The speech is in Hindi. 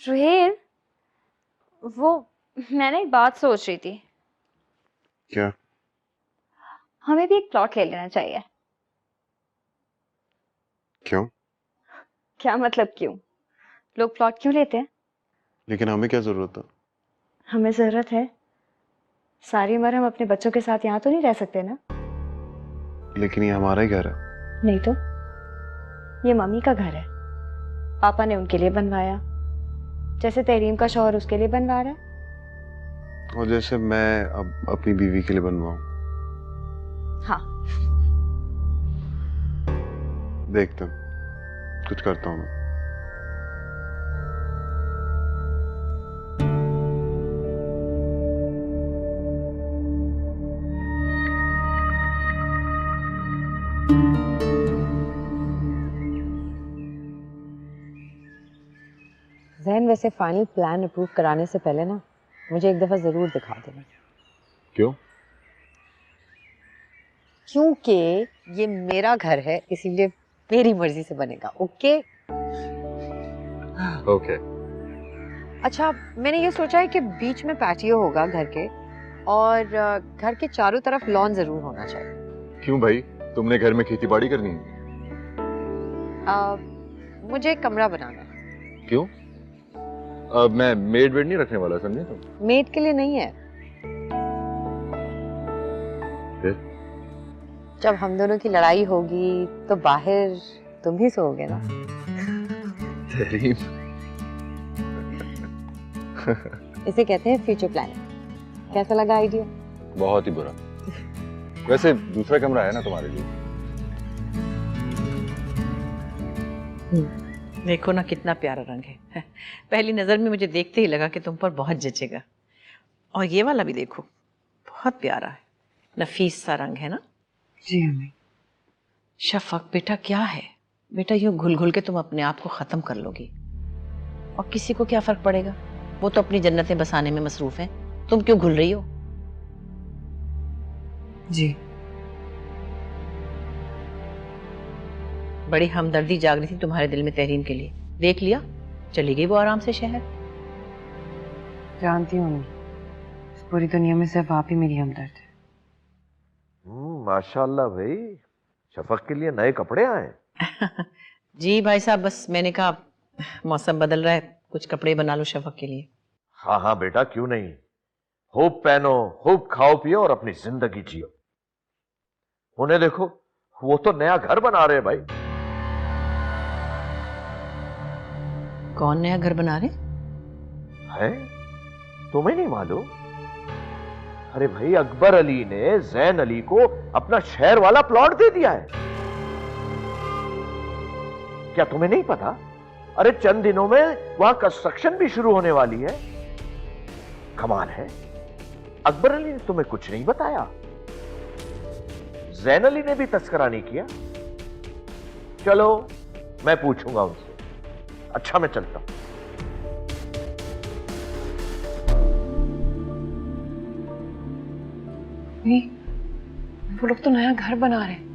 रुहेल, वो मैंने एक बात सोच रही थी। क्या? हमें भी एक प्लॉट ले लेना चाहिए। क्यों? क्या मतलब क्यों? लोग प्लॉट क्यों लेते हैं? लेकिन हमें क्या जरूरत है? हमें जरूरत है। सारी उम्र हम अपने बच्चों के साथ यहाँ तो नहीं रह सकते ना। लेकिन ये हमारा ही घर है। नहीं तो ये मम्मी का घर है। पापा ने उनके लिए बनवाया, जैसे तहरीम का शौहर उसके लिए बनवा रहा है। और जैसे मैं अब अपनी बीवी के लिए बनवाऊं। हाँ। देखते हैं, कुछ करता हूं मैं। ज़हन वैसे फाइनल प्लान अप्रूव कराने से पहले ना मुझे एक दफ़ा ज़रूर दिखा देना। क्यों? क्योंकि ये मेरा घर है, इसीलिए मेरी मर्जी से बनेगा। ओके? ओके। अच्छा, मैंने ये सोचा है कि बीच में पैटियो होगा घर के, और घर के चारों तरफ लॉन ज़रूर होना चाहिए। क्यों भाई, तुमने घर में खेती बाड़ी करनी है? मुझे एक कमरा बनाना है। क्यों? अब मैं मेड वेड नहीं रखने वाला, समझे तुम? मेड के लिए नहीं है। फिर? जब हम दोनों की लड़ाई होगी तो बाहर तुम ही सोओगे ना। तहरीम। इसे कहते हैं फ्यूचर प्लानिंग। कैसा लगा आइडिया? बहुत ही बुरा। वैसे दूसरा कमरा है ना तुम्हारे लिए? देखो ना कितना प्यारा रंग है। पहली नजर में मुझे देखते ही लगा कि तुम पर बहुत जचेगा। और ये वाला भी देखो, बहुत प्यारा है, नफीस सा रंग है ना। जी अम्मी। शफक बेटा, क्या है बेटा, यूं घुल घुल के तुम अपने आप को खत्म कर लोगी, और किसी को क्या फर्क पड़ेगा? वो तो अपनी जन्नतें बसाने में मसरूफ हैं, तुम क्यों घुल रही हो? जी। बड़ी हमदर्दी जाग रही थी तुम्हारे दिल में तहरीम के लिए, देख लिया, चली गई वो आराम से शहर। जानती हूँ, इस पूरी दुनिया में सिर्फ आप ही मेरी हमदर्द है। माशाल्लाह भाई, शफक के लिए नए कपड़े आए। जी भाई साहब, बस मैंने कहा मौसम बदल रहा है, कुछ कपड़े बना लो शफक के लिए। हाँ हाँ बेटा, क्यों नहीं। खूब पहनो, खूब खाओ पियो और अपनी जिंदगी जियो। उन्हें देखो, वो तो नया घर बना रहे हैं भाई। कौन नया घर बना रहे? है? तुम्हें नहीं मालूम? अरे भाई, अकबर अली ने जैन अली को अपना शहर वाला प्लॉट दे दिया है। क्या तुम्हें नहीं पता? अरे चंद दिनों में वहां कंस्ट्रक्शन भी शुरू होने वाली है। कमाल है, अकबर अली ने तुम्हें कुछ नहीं बताया। जैन अली ने भी तस्करा नहीं किया। चलो, मैं पूछूंगा उनसे। अच्छा, मैं चलता हूं। वो लोग तो नया घर बना रहे हैं।